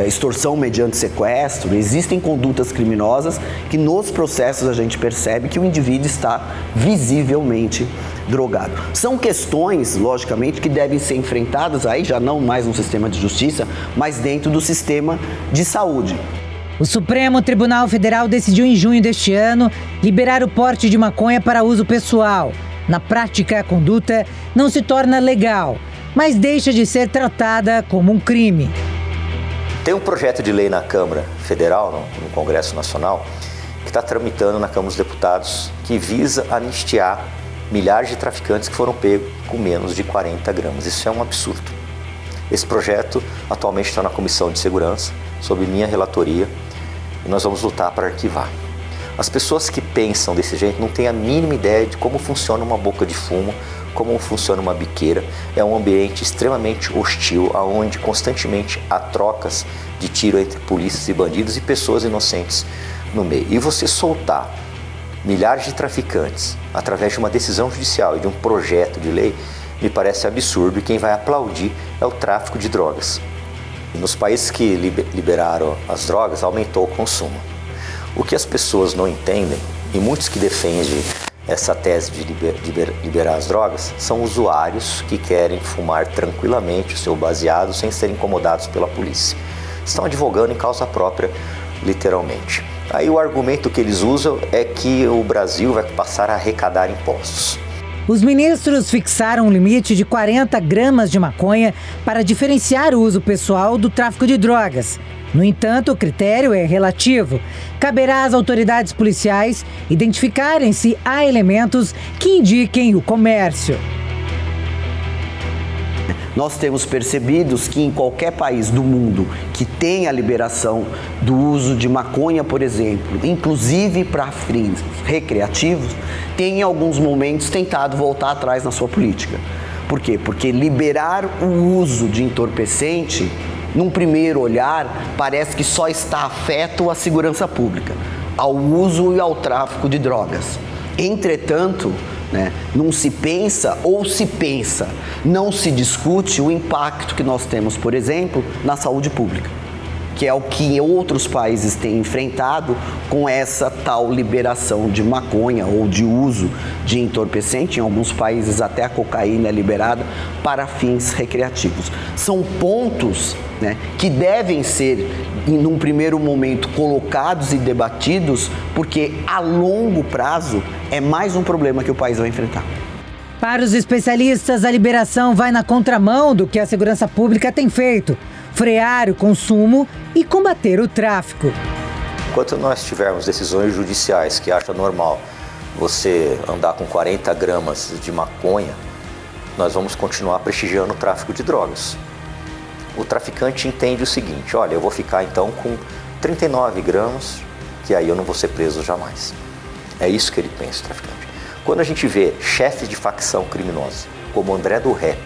Extorsão mediante sequestro, existem condutas criminosas que nos processos a gente percebe que o indivíduo está visivelmente drogado. São questões, logicamente, que devem ser enfrentadas aí, já não mais no sistema de justiça, mas dentro do sistema de saúde. O Supremo Tribunal Federal decidiu em junho deste ano liberar o porte de maconha para uso pessoal. Na prática, a conduta não se torna legal, mas deixa de ser tratada como um crime. Tem um projeto de lei na Câmara Federal, no Congresso Nacional, que está tramitando na Câmara dos Deputados, que visa anistiar milhares de traficantes que foram pegos com menos de 40 gramas. Isso é um absurdo. Esse projeto atualmente está na Comissão de Segurança, sob minha relatoria, e nós vamos lutar para arquivar. As pessoas que pensam desse jeito não têm a mínima ideia de como funciona uma boca de fumo, como funciona uma biqueira. É um ambiente extremamente hostil, onde constantemente há trocas de tiro entre polícias e bandidos e pessoas inocentes no meio. E você soltar milhares de traficantes através de uma decisão judicial e de um projeto de lei me parece absurdo, e quem vai aplaudir é o tráfico de drogas. Nos países que liberaram as drogas, aumentou o consumo. O que as pessoas não entendem, e muitos que defendem essa tese de liberar as drogas, são usuários que querem fumar tranquilamente o seu baseado sem serem incomodados pela polícia. Estão advogando em causa própria, literalmente. Aí o argumento que eles usam é que o Brasil vai passar a arrecadar impostos. Os ministros fixaram um limite de 40 gramas de maconha para diferenciar o uso pessoal do tráfico de drogas. No entanto, o critério é relativo. Caberá às autoridades policiais identificarem se há elementos que indiquem o comércio. Nós temos percebido que em qualquer país do mundo que tenha a liberação do uso de maconha, por exemplo, inclusive para fins recreativos, tem em alguns momentos tentado voltar atrás na sua política. Por quê? Porque liberar o uso de entorpecente, num primeiro olhar, parece que só está afeto à segurança pública, ao uso e ao tráfico de drogas. Entretanto, não se pensa, ou se pensa, não se discute o impacto que nós temos, por exemplo, na saúde pública, que é o que outros países têm enfrentado com essa tal liberação de maconha ou de uso de entorpecente. Em alguns países até a cocaína é liberada para fins recreativos. São pontos que devem ser, num primeiro momento, colocados e debatidos, porque a longo prazo é mais um problema que o país vai enfrentar. Para os especialistas, a liberação vai na contramão do que a segurança pública tem feito: frear o consumo e combater o tráfico. Enquanto nós tivermos decisões judiciais que acham normal você andar com 40 gramas de maconha, nós vamos continuar prestigiando o tráfico de drogas. O traficante entende o seguinte: olha, eu vou ficar então com 39 gramas, que aí eu não vou ser preso jamais. É isso que ele pensa, o traficante. Quando a gente vê chefes de facção criminosa, como André do Rap,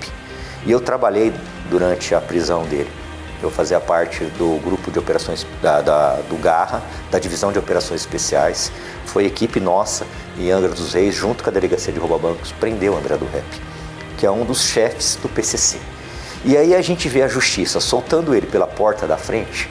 e eu trabalhei durante a prisão dele, eu fazia parte do grupo de operações do Garra, da divisão de operações especiais. Foi equipe nossa em Angra dos Reis, junto com a delegacia de rouba-bancos, prendeu o André do Rap, que é um dos chefes do PCC. E aí a gente vê a justiça soltando ele pela porta da frente.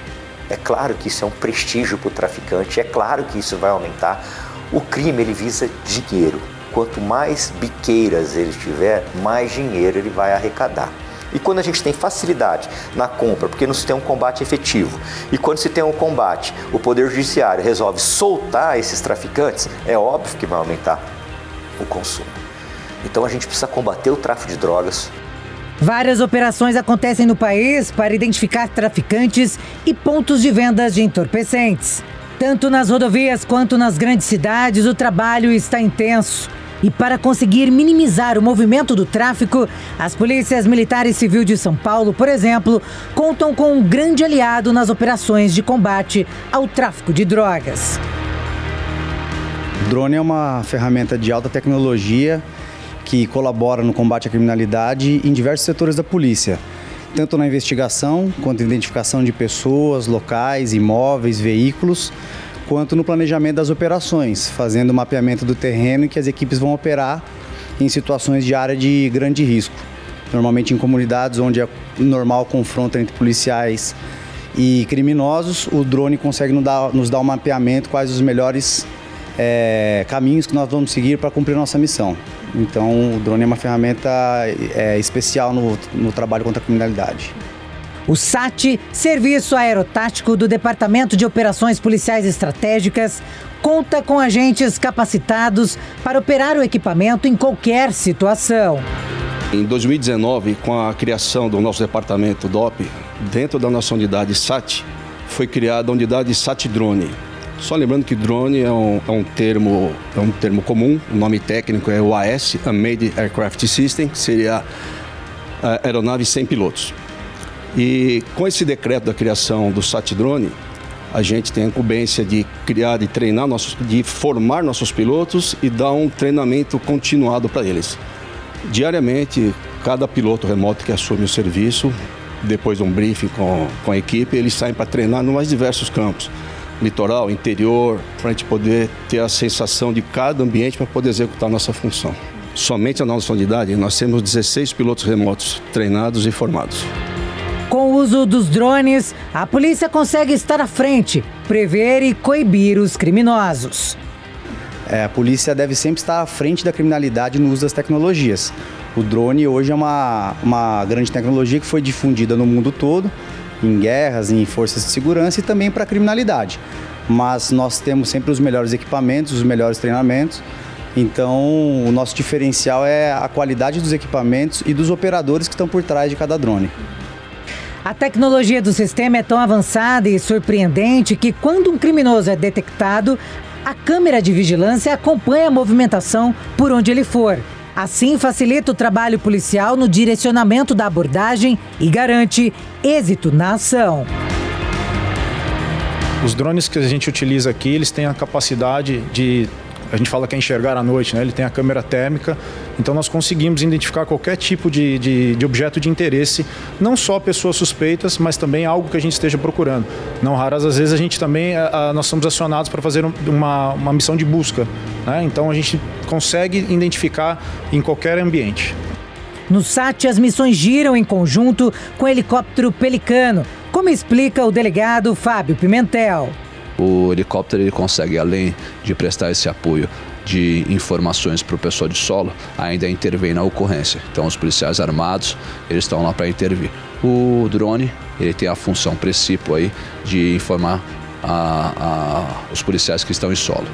É claro que isso é um prestígio para o traficante, é claro que isso vai aumentar. O crime, ele visa dinheiro. Quanto mais biqueiras ele tiver, mais dinheiro ele vai arrecadar. E quando a gente tem facilidade na compra, porque não se tem um combate efetivo, e quando se tem um combate, o Poder Judiciário resolve soltar esses traficantes, é óbvio que vai aumentar o consumo. Então a gente precisa combater o tráfico de drogas. Várias operações acontecem no país para identificar traficantes e pontos de vendas de entorpecentes. Tanto nas rodovias quanto nas grandes cidades, o trabalho está intenso. E para conseguir minimizar o movimento do tráfico, as polícias militar e civil de São Paulo, por exemplo, contam com um grande aliado nas operações de combate ao tráfico de drogas. O drone é uma ferramenta de alta tecnologia que colabora no combate à criminalidade em diversos setores da polícia, tanto na investigação, quanto na identificação de pessoas, locais, imóveis, veículos, quanto no planejamento das operações, fazendo o mapeamento do terreno em que as equipes vão operar em situações de área de grande risco. Normalmente em comunidades onde é normal confronto entre policiais e criminosos, o drone consegue nos dar um mapeamento, quais os melhores caminhos que nós vamos seguir para cumprir nossa missão. Então o drone é uma ferramenta especial no trabalho contra a criminalidade. O SAT, Serviço Aerotático do Departamento de Operações Policiais Estratégicas, conta com agentes capacitados para operar o equipamento em qualquer situação. Em 2019, com a criação do nosso departamento DOP, dentro da nossa unidade SAT, foi criada a unidade SAT Drone. Só lembrando que drone é um termo comum, o nome técnico é o AS, Unmanned Aircraft System, que seria a aeronave sem pilotos. E com esse decreto da criação do SAT Drone, a gente tem a incumbência de criar, de treinar, de formar nossos pilotos e dar um treinamento continuado para eles. Diariamente, cada piloto remoto que assume o serviço, depois de um briefing com a equipe, eles saem para treinar nos mais diversos campos. Litoral, interior, para a gente poder ter a sensação de cada ambiente para poder executar a nossa função. Somente na nossa unidade, nós temos 16 pilotos remotos treinados e formados. Com o uso dos drones, a polícia consegue estar à frente, prever e coibir os criminosos. A polícia deve sempre estar à frente da criminalidade no uso das tecnologias. O drone hoje é uma grande tecnologia que foi difundida no mundo todo, em guerras, em forças de segurança e também para a criminalidade. Mas nós temos sempre os melhores equipamentos, os melhores treinamentos. Então, o nosso diferencial é a qualidade dos equipamentos e dos operadores que estão por trás de cada drone. A tecnologia do sistema é tão avançada e surpreendente que, quando um criminoso é detectado, a câmera de vigilância acompanha a movimentação por onde ele for. Assim, facilita o trabalho policial no direcionamento da abordagem e garante êxito na ação. Os drones que a gente utiliza aqui, eles têm a capacidade de, a gente fala que é enxergar à noite, né? Ele tem a câmera térmica, então nós conseguimos identificar qualquer tipo de objeto de interesse, não só pessoas suspeitas, mas também algo que a gente esteja procurando. Não raras às vezes a gente também, nós somos acionados para fazer uma missão de busca, né? Então a gente consegue identificar em qualquer ambiente. No SAT, as missões giram em conjunto com o helicóptero Pelicano, como explica o delegado Fábio Pimentel. O helicóptero ele consegue, além de prestar esse apoio de informações para o pessoal de solo, ainda intervém na ocorrência. Então os policiais armados, eles estão lá para intervir. O drone, ele tem a função principal aí de informar os policiais que estão em solo.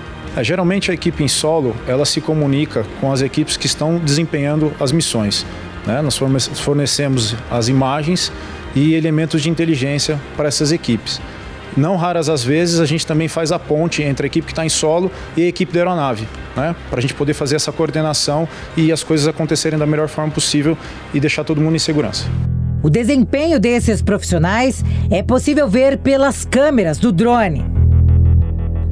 Geralmente a equipe em solo, ela se comunica com as equipes que estão desempenhando as missões, né? Nós fornecemos as imagens e elementos de inteligência para essas equipes. Não raras as vezes a gente também faz a ponte entre a equipe que está em solo e a equipe da aeronave, né? Para a gente poder fazer essa coordenação e as coisas acontecerem da melhor forma possível e deixar todo mundo em segurança. O desempenho desses profissionais é possível ver pelas câmeras do drone.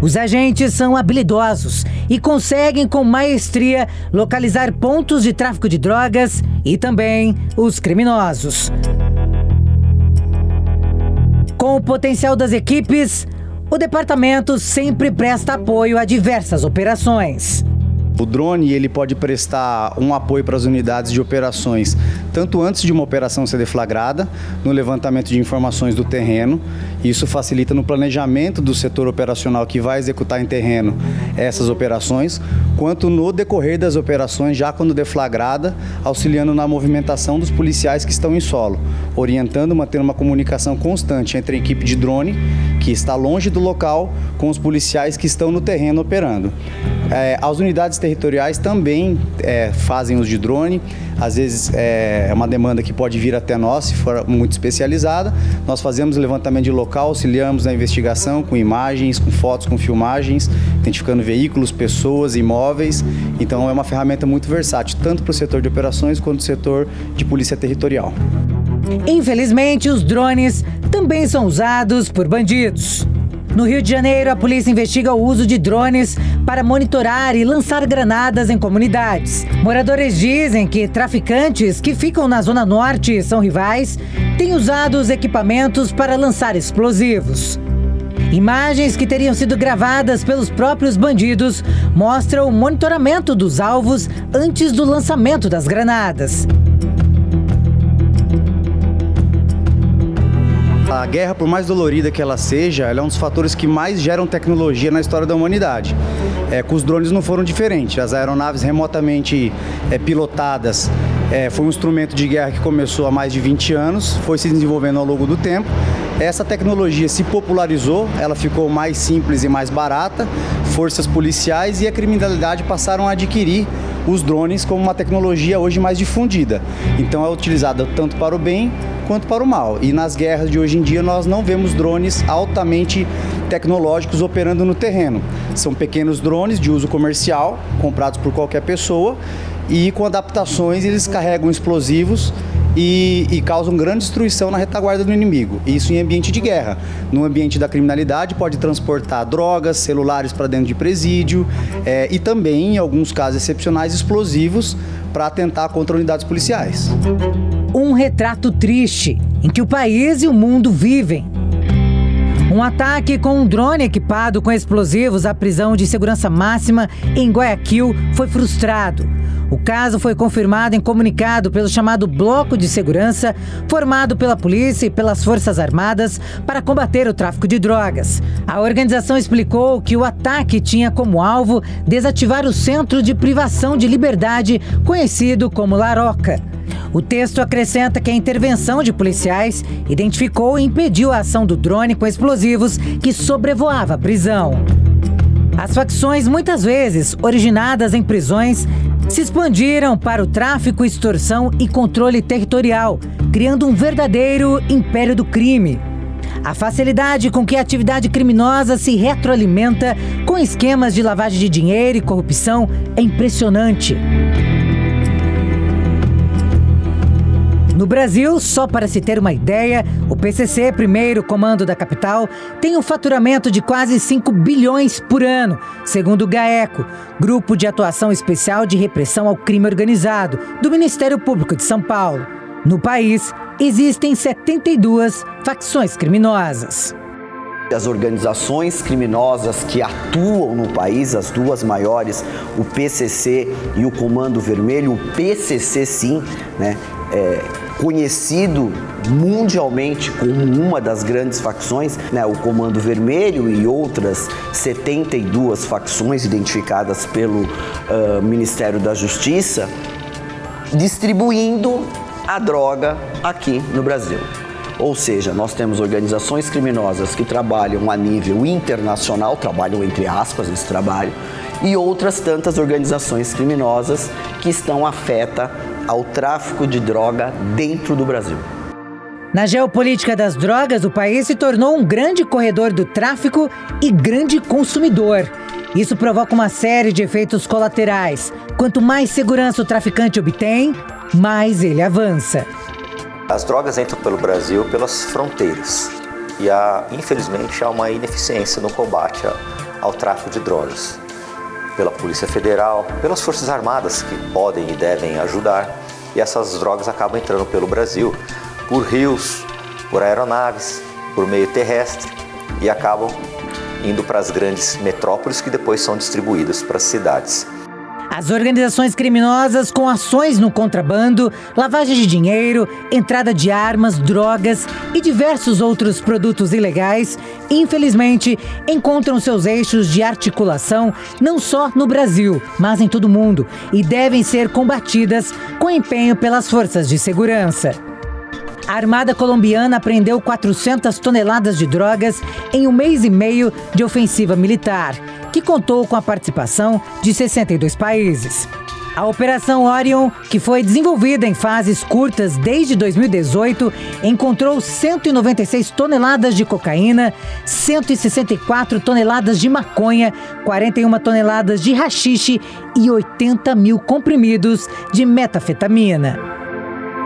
Os agentes são habilidosos e conseguem com maestria localizar pontos de tráfico de drogas e também os criminosos. Com o potencial das equipes, o departamento sempre presta apoio a diversas operações. O drone ele pode prestar um apoio para as unidades de operações, tanto antes de uma operação ser deflagrada, no levantamento de informações do terreno. Isso facilita no planejamento do setor operacional que vai executar em terreno essas operações, quanto no decorrer das operações, já quando deflagrada, auxiliando na movimentação dos policiais que estão em solo, orientando, mantendo uma comunicação constante entre a equipe de drone, que está longe do local, com os policiais que estão no terreno operando. As unidades territoriais também fazem uso de drone, às vezes é uma demanda que pode vir até nós, se for muito especializada. Nós fazemos levantamento de local, auxiliamos na investigação com imagens, com fotos, com filmagens, identificando veículos, pessoas, imóveis. Então é uma ferramenta muito versátil, tanto para o setor de operações quanto o setor de polícia territorial. Infelizmente, os drones também são usados por bandidos. No Rio de Janeiro, a polícia investiga o uso de drones para monitorar e lançar granadas em comunidades. Moradores dizem que traficantes que ficam na Zona Norte e são rivais têm usado os equipamentos para lançar explosivos. Imagens que teriam sido gravadas pelos próprios bandidos mostram o monitoramento dos alvos antes do lançamento das granadas. A guerra, por mais dolorida que ela seja, ela é um dos fatores que mais geram tecnologia na história da humanidade. Com os drones não foram diferentes. As aeronaves remotamente pilotadas foi um instrumento de guerra que começou há mais de 20 anos, foi se desenvolvendo ao longo do tempo. Essa tecnologia se popularizou, ela ficou mais simples e mais barata, forças policiais e a criminalidade passaram a adquirir os drones como uma tecnologia hoje mais difundida. Então é utilizada tanto para o bem quanto para o mal. E nas guerras de hoje em dia nós não vemos drones altamente tecnológicos operando no terreno. São pequenos drones de uso comercial, comprados por qualquer pessoa, e com adaptações eles carregam explosivos e causam grande destruição na retaguarda do inimigo. Isso em ambiente de guerra. No ambiente da criminalidade pode transportar drogas, celulares para dentro de presídio e também, em alguns casos excepcionais, explosivos para atentar contra unidades policiais. Um retrato triste em que o país e o mundo vivem. Um ataque com um drone equipado com explosivos à prisão de segurança máxima em Guayaquil foi frustrado. O caso foi confirmado em comunicado pelo chamado Bloco de Segurança, formado pela polícia e pelas Forças Armadas para combater o tráfico de drogas. A organização explicou que o ataque tinha como alvo desativar o centro de privação de liberdade, conhecido como Laroca. O texto acrescenta que a intervenção de policiais identificou e impediu a ação do drone com explosivos que sobrevoava a prisão. As facções, muitas vezes originadas em prisões, se expandiram para o tráfico, extorsão e controle territorial, criando um verdadeiro império do crime. A facilidade com que a atividade criminosa se retroalimenta com esquemas de lavagem de dinheiro e corrupção é impressionante. No Brasil, só para se ter uma ideia, o PCC, primeiro comando da capital, tem um faturamento de quase 5 bilhões por ano, segundo o GAECO, Grupo de Atuação Especial de Repressão ao Crime Organizado, do Ministério Público de São Paulo. No país, existem 72 facções criminosas. As organizações criminosas que atuam no país, as duas maiores, o PCC e o Comando Vermelho, o PCC sim, conhecido mundialmente como uma das grandes facções, o Comando Vermelho e outras 72 facções identificadas pelo Ministério da Justiça, distribuindo a droga aqui no Brasil. Ou seja, nós temos organizações criminosas que trabalham a nível internacional, trabalham entre aspas esse trabalho, e outras tantas organizações criminosas que estão afetas ao tráfico de droga dentro do Brasil. Na geopolítica das drogas, o país se tornou um grande corredor do tráfico e grande consumidor. Isso provoca uma série de efeitos colaterais. Quanto mais segurança o traficante obtém, mais ele avança. As drogas entram pelo Brasil pelas fronteiras e, infelizmente, há uma ineficiência no combate ao tráfico de drogas. Pela Polícia Federal, pelas Forças Armadas, que podem e devem ajudar, e essas drogas acabam entrando pelo Brasil por rios, por aeronaves, por meio terrestre e acabam indo para as grandes metrópoles que depois são distribuídas para as cidades. As organizações criminosas com ações no contrabando, lavagem de dinheiro, entrada de armas, drogas e diversos outros produtos ilegais, infelizmente, encontram seus eixos de articulação não só no Brasil, mas em todo o mundo e devem ser combatidas com empenho pelas forças de segurança. A Armada colombiana apreendeu 400 toneladas de drogas em 1 mês e meio de ofensiva militar, que contou com a participação de 62 países. A Operação Orion, que foi desenvolvida em fases curtas desde 2018, encontrou 196 toneladas de cocaína, 164 toneladas de maconha, 41 toneladas de haxixe e 80 mil comprimidos de metanfetamina.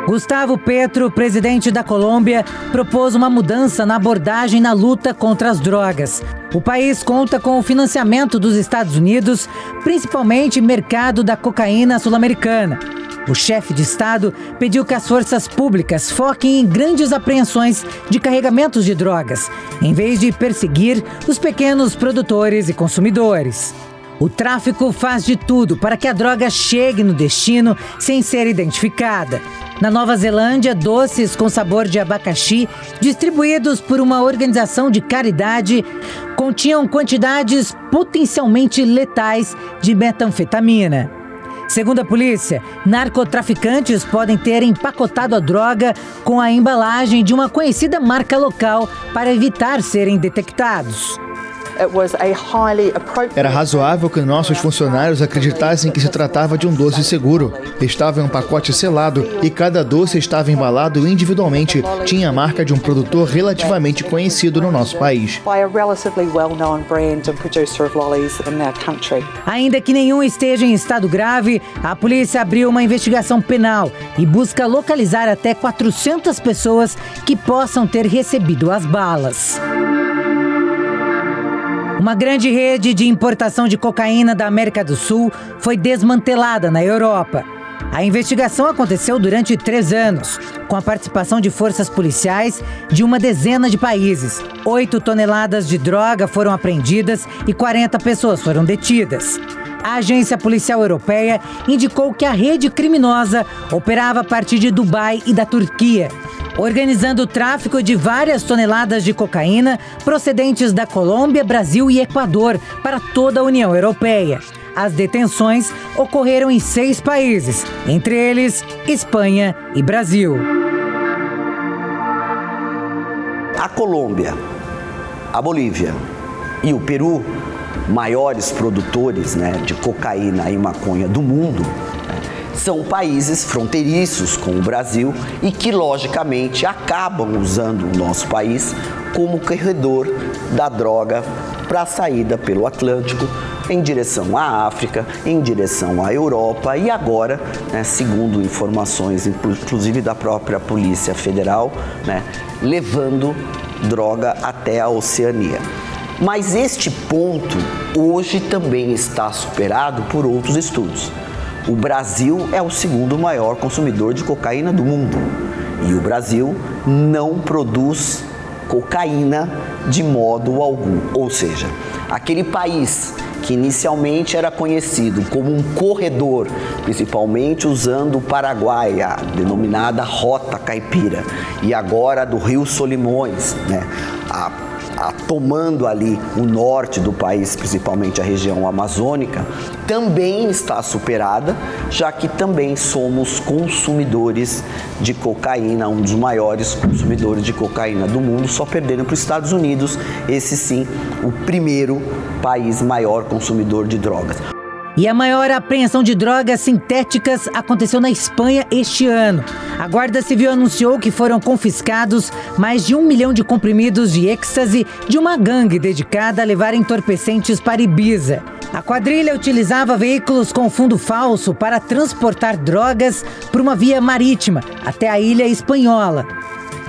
Gustavo Petro, presidente da Colômbia, propôs uma mudança na abordagem na luta contra as drogas. O país conta com o financiamento dos Estados Unidos, principalmente mercado da cocaína sul-americana. O chefe de Estado pediu que as forças públicas foquem em grandes apreensões de carregamentos de drogas, em vez de perseguir os pequenos produtores e consumidores. O tráfico faz de tudo para que a droga chegue no destino sem ser identificada. Na Nova Zelândia, doces com sabor de abacaxi, distribuídos por uma organização de caridade, continham quantidades potencialmente letais de metanfetamina. Segundo a polícia, narcotraficantes podem ter empacotado a droga com a embalagem de uma conhecida marca local para evitar serem detectados. Era razoável que nossos funcionários acreditassem que se tratava de um doce seguro. Estava em um pacote selado e cada doce estava embalado individualmente. Tinha a marca de um produtor relativamente conhecido no nosso país. Ainda que nenhum esteja em estado grave, a polícia abriu uma investigação penal e busca localizar até 400 pessoas que possam ter recebido as balas. Uma grande rede de importação de cocaína da América do Sul foi desmantelada na Europa. A investigação aconteceu durante 3 anos, com a participação de forças policiais de uma dezena de países. 8 toneladas de droga foram apreendidas e 40 pessoas foram detidas. A Agência Policial Europeia indicou que a rede criminosa operava a partir de Dubai e da Turquia, organizando o tráfico de várias toneladas de cocaína procedentes da Colômbia, Brasil e Equador para toda a União Europeia. As detenções ocorreram em 6 países, entre eles Espanha e Brasil. A Colômbia, a Bolívia e o Peru, maiores produtores, de cocaína e maconha do mundo, são países fronteiriços com o Brasil e que, logicamente, acabam usando o nosso país como corredor da droga para a saída pelo Atlântico em direção à África, em direção à Europa e agora, segundo informações inclusive da própria Polícia Federal, levando droga até a Oceania. Mas este ponto hoje também está superado por outros estudos. O Brasil é o segundo maior consumidor de cocaína do mundo e o Brasil não produz cocaína de modo algum. Ou seja, aquele país que inicialmente era conhecido como um corredor, principalmente usando o Paraguai, a denominada Rota Caipira, e agora do Rio Solimões, tomando ali o norte do país, principalmente a região amazônica, também está superada, já que também somos consumidores de cocaína, um dos maiores consumidores de cocaína do mundo, só perdendo para os Estados Unidos, esse sim, o primeiro país maior consumidor de drogas. E a maior apreensão de drogas sintéticas aconteceu na Espanha este ano. A Guarda Civil anunciou que foram confiscados mais de 1 milhão de comprimidos de êxtase de uma gangue dedicada a levar entorpecentes para Ibiza. A quadrilha utilizava veículos com fundo falso para transportar drogas por uma via marítima até a ilha espanhola.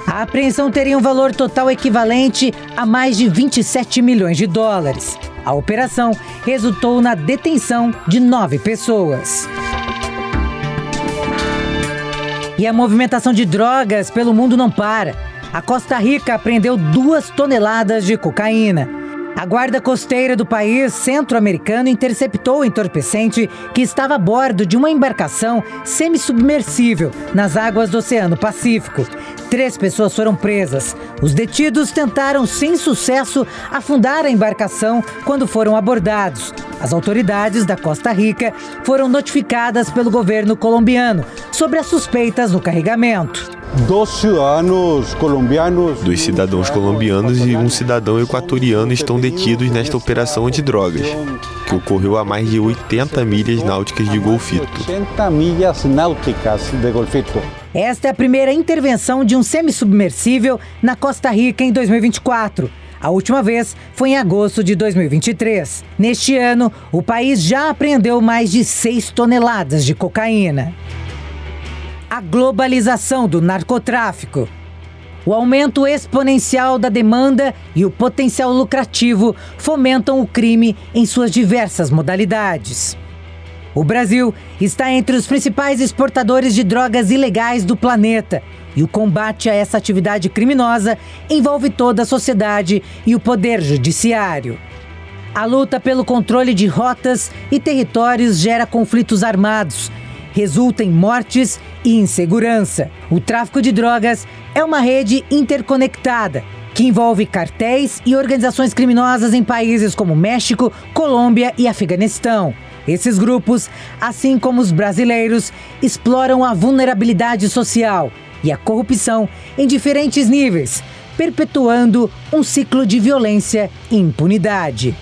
A apreensão teria um valor total equivalente a mais de 27 milhões de dólares. A operação resultou na detenção de 9 pessoas. E a movimentação de drogas pelo mundo não para. A Costa Rica apreendeu 2 toneladas de cocaína. A guarda costeira do país centro-americano interceptou o entorpecente que estava a bordo de uma embarcação semissubmersível nas águas do Oceano Pacífico. 3 pessoas foram presas. Os detidos tentaram, sem sucesso, afundar a embarcação quando foram abordados. As autoridades da Costa Rica foram notificadas pelo governo colombiano sobre as suspeitas no carregamento. 2 cidadãos colombianos e um cidadão equatoriano estão detidos nesta operação antidrogas, que ocorreu a mais de 80 milhas náuticas de Golfito. Esta é a primeira intervenção de um semissubmersível na Costa Rica em 2024. A última vez foi em agosto de 2023. Neste ano, o país já apreendeu mais de 6 toneladas de cocaína. A globalização do narcotráfico. O aumento exponencial da demanda e o potencial lucrativo fomentam o crime em suas diversas modalidades. O Brasil está entre os principais exportadores de drogas ilegais do planeta. E o combate a essa atividade criminosa envolve toda a sociedade e o poder judiciário. A luta pelo controle de rotas e territórios gera conflitos armados, resulta em mortes e insegurança. O tráfico de drogas é uma rede interconectada que envolve cartéis e organizações criminosas em países como México, Colômbia e Afeganistão. Esses grupos, assim como os brasileiros, exploram a vulnerabilidade social e a corrupção em diferentes níveis, perpetuando um ciclo de violência e impunidade.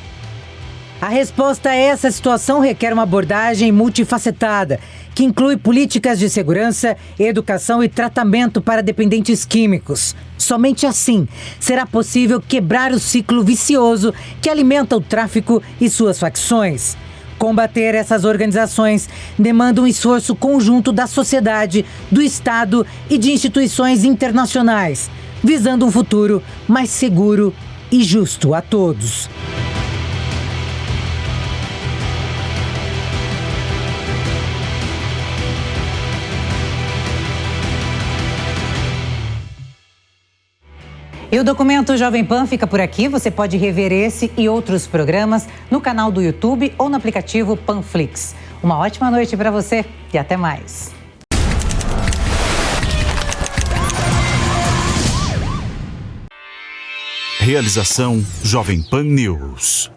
A resposta a essa situação requer uma abordagem multifacetada, que inclui políticas de segurança, educação e tratamento para dependentes químicos. Somente assim será possível quebrar o ciclo vicioso que alimenta o tráfico e suas facções. Combater essas organizações demanda um esforço conjunto da sociedade, do Estado e de instituições internacionais, visando um futuro mais seguro e justo a todos. E o documento Jovem Pan fica por aqui. Você pode rever esse e outros programas no canal do YouTube ou no aplicativo Panflix. Uma ótima noite para você e até mais. Realização Jovem Pan News.